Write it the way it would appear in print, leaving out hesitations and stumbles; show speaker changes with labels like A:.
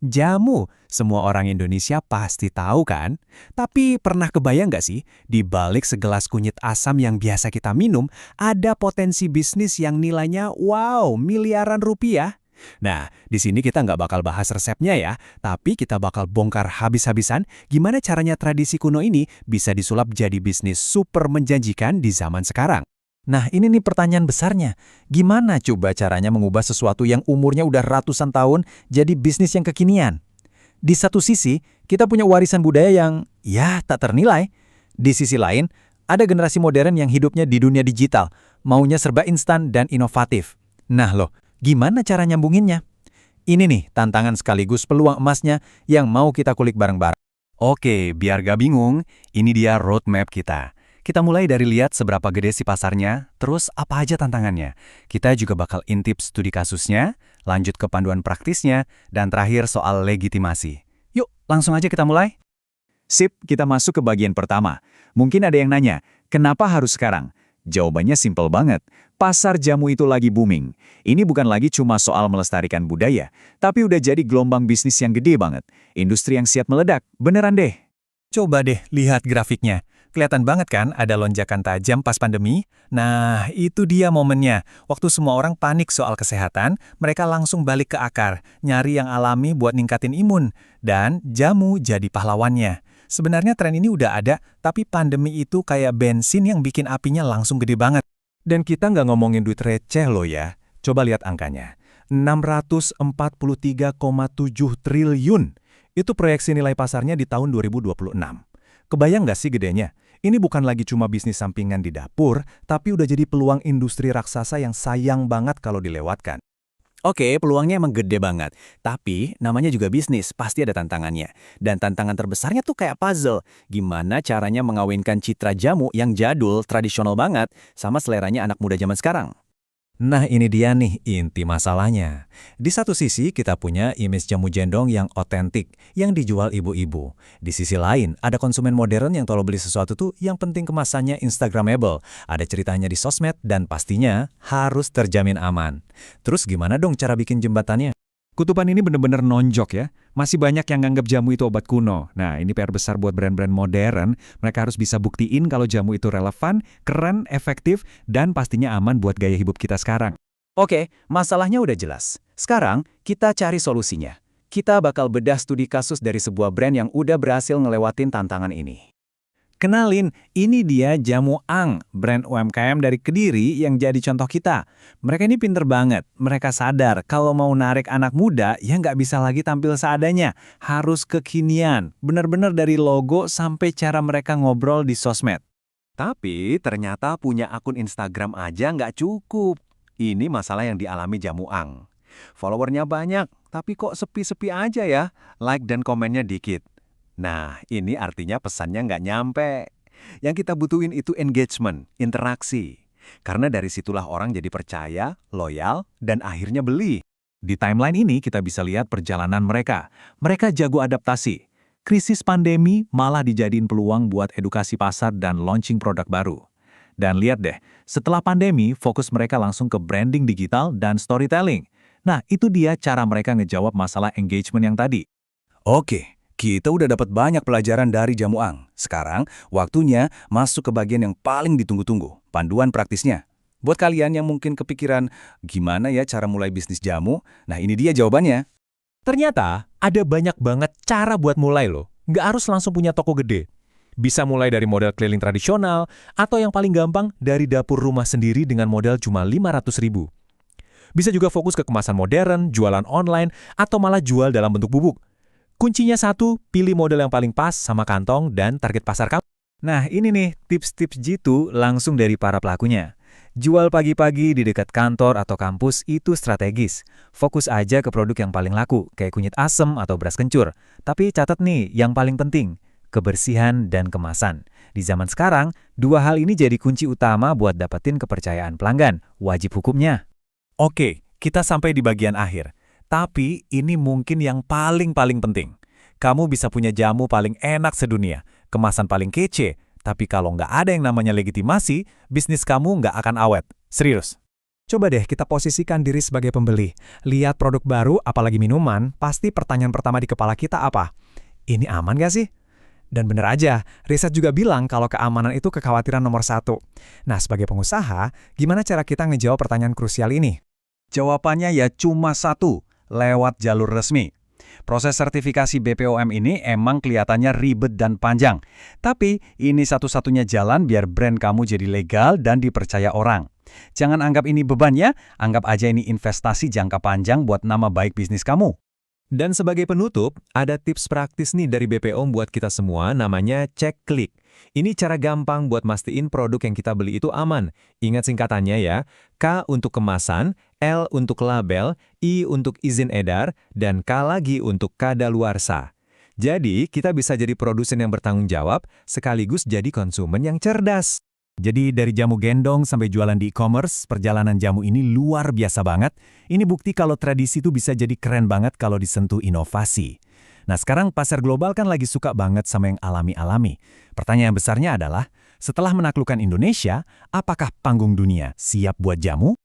A: Jamu, semua orang Indonesia pasti tahu kan? Tapi pernah kebayang nggak sih, di balik segelas kunyit asam yang biasa kita minum, ada potensi bisnis yang nilainya wow, miliaran rupiah? Nah, di sini kita nggak bakal bahas resepnya ya, tapi kita bakal bongkar habis-habisan gimana caranya tradisi kuno ini bisa disulap jadi bisnis super menjanjikan di zaman sekarang.
B: Nah, ini nih pertanyaan besarnya. Gimana coba caranya mengubah sesuatu yang umurnya udah ratusan tahun jadi bisnis yang kekinian? Di satu sisi, kita punya warisan budaya yang, ya, tak ternilai. Di sisi lain, ada generasi modern yang hidupnya di dunia digital, maunya serba instan dan inovatif. Nah loh, gimana cara nyambunginnya? Ini nih tantangan sekaligus peluang emasnya yang mau kita kulik bareng-bareng.
A: Oke, biar gak bingung, ini dia roadmap kita. Kita mulai dari lihat seberapa gede si pasarnya, terus apa aja tantangannya. Kita juga bakal intip studi kasusnya, lanjut ke panduan praktisnya, dan terakhir soal legitimasi. Yuk, langsung aja kita mulai. Sip, kita masuk ke bagian pertama. Mungkin ada yang nanya, kenapa harus sekarang? Jawabannya simpel banget. Pasar jamu itu lagi booming. Ini bukan lagi cuma soal melestarikan budaya, tapi udah jadi gelombang bisnis yang gede banget. Industri yang siap meledak, beneran deh.
B: Coba deh lihat grafiknya. Kelihatan banget kan ada lonjakan tajam pas pandemi? Nah, itu dia momennya. Waktu semua orang panik soal kesehatan, mereka langsung balik ke akar, nyari yang alami buat ningkatin imun. Dan jamu jadi pahlawannya. Sebenarnya tren ini udah ada, tapi pandemi itu kayak bensin yang bikin apinya langsung gede banget. Dan kita nggak ngomongin duit receh loh ya. Coba lihat angkanya. 643,7 triliun. Itu proyeksi nilai pasarnya di tahun 2026. Kebayang nggak sih gedenya? Ini bukan lagi cuma bisnis sampingan di dapur, tapi udah jadi peluang industri raksasa yang sayang banget kalau dilewatkan.
A: Oke, peluangnya emang gede banget. Tapi, namanya juga bisnis, pasti ada tantangannya. Dan tantangan terbesarnya tuh kayak puzzle. Gimana caranya mengawinkan citra jamu yang jadul, tradisional banget, sama seleranya anak muda zaman sekarang?
B: Nah ini dia nih inti masalahnya. Di satu sisi kita punya image jamu jendong yang otentik, yang dijual ibu-ibu. Di sisi lain ada konsumen modern yang kalau beli sesuatu tuh yang penting kemasannya instagramable, ada ceritanya di sosmed dan pastinya harus terjamin aman. Terus gimana dong cara bikin jembatannya?
A: Kutupan ini bener-bener nonjok ya. Masih banyak yang nganggap jamu itu obat kuno. Nah, ini PR besar buat brand-brand modern. Mereka harus bisa buktiin kalau jamu itu relevan, keren, efektif, dan pastinya aman buat gaya hidup kita sekarang.
B: Oke, masalahnya udah jelas. Sekarang kita cari solusinya. Kita bakal bedah studi kasus dari sebuah brand yang udah berhasil ngelewatin tantangan ini. Kenalin, ini dia Jamu Ang, brand UMKM dari Kediri yang jadi contoh kita. Mereka ini pinter banget. Mereka sadar kalau mau narik anak muda, ya nggak bisa lagi tampil seadanya. Harus kekinian, benar-benar dari logo sampai cara mereka ngobrol di sosmed.
C: Tapi ternyata punya akun Instagram aja nggak cukup. Ini masalah yang dialami Jamu Ang. Followernya banyak, tapi kok sepi-sepi aja ya, like dan komennya dikit. Nah, ini artinya pesannya nggak nyampe. Yang kita butuhin itu engagement, interaksi. Karena dari situlah orang jadi percaya, loyal, dan akhirnya beli.
B: Di timeline ini kita bisa lihat perjalanan mereka. Mereka jago adaptasi. Krisis pandemi malah dijadiin peluang buat edukasi pasar dan launching produk baru. Dan lihat deh, setelah pandemi fokus mereka langsung ke branding digital dan storytelling. Nah, itu dia cara mereka ngejawab masalah engagement yang tadi.
A: Oke. Kita udah dapat banyak pelajaran dari Jamu Ang. Sekarang, waktunya masuk ke bagian yang paling ditunggu-tunggu, panduan praktisnya. Buat kalian yang mungkin kepikiran, gimana ya cara mulai bisnis jamu? Nah, ini dia jawabannya.
B: Ternyata ada banyak banget cara buat mulai loh. Nggak harus langsung punya toko gede. Bisa mulai dari model keliling tradisional, atau yang paling gampang dari dapur rumah sendiri dengan modal cuma 500.000. Bisa juga fokus ke kemasan modern, jualan online, atau malah jual dalam bentuk bubuk. Kuncinya satu, pilih model yang paling pas sama kantong dan target pasar kamu. Nah ini nih tips-tips jitu langsung dari para pelakunya. Jual pagi-pagi di dekat kantor atau kampus itu strategis. Fokus aja ke produk yang paling laku, kayak kunyit asem atau beras kencur. Tapi catat nih yang paling penting, kebersihan dan kemasan. Di zaman sekarang, dua hal ini jadi kunci utama buat dapetin kepercayaan pelanggan, wajib hukumnya. Oke, kita sampai di bagian akhir. Tapi ini mungkin yang paling penting. Kamu bisa punya jamu paling enak sedunia, kemasan paling kece, tapi kalau nggak ada yang namanya legitimasi, bisnis kamu nggak akan awet. Serius.
D: Coba deh kita posisikan diri sebagai pembeli. Lihat produk baru, apalagi minuman, pasti pertanyaan pertama di kepala kita apa? Ini aman gak sih? Dan bener aja, riset juga bilang kalau keamanan itu kekhawatiran nomor 1. Nah, sebagai pengusaha, gimana cara kita ngejawab pertanyaan krusial ini?
A: Jawabannya ya cuma satu, lewat jalur resmi. Proses sertifikasi BPOM ini emang kelihatannya ribet dan panjang. Tapi ini satu-satunya jalan biar brand kamu jadi legal dan dipercaya orang. Jangan anggap ini beban ya, anggap aja ini investasi jangka panjang buat nama baik bisnis kamu.
B: Dan sebagai penutup, ada tips praktis nih dari BPOM buat kita semua, namanya cek klik. Ini cara gampang buat mastiin produk yang kita beli itu aman. Ingat singkatannya ya, K untuk kemasan, L untuk label, I untuk izin edar, dan K lagi untuk kadaluarsa. Jadi, kita bisa jadi produsen yang bertanggung jawab, sekaligus jadi konsumen yang cerdas.
A: Jadi dari jamu gendong sampai jualan di e-commerce, perjalanan jamu ini luar biasa banget. Ini bukti kalau tradisi itu bisa jadi keren banget kalau disentuh inovasi. Nah sekarang pasar global kan lagi suka banget sama yang alami-alami. Pertanyaan besarnya adalah, setelah menaklukkan Indonesia, apakah panggung dunia siap buat jamu?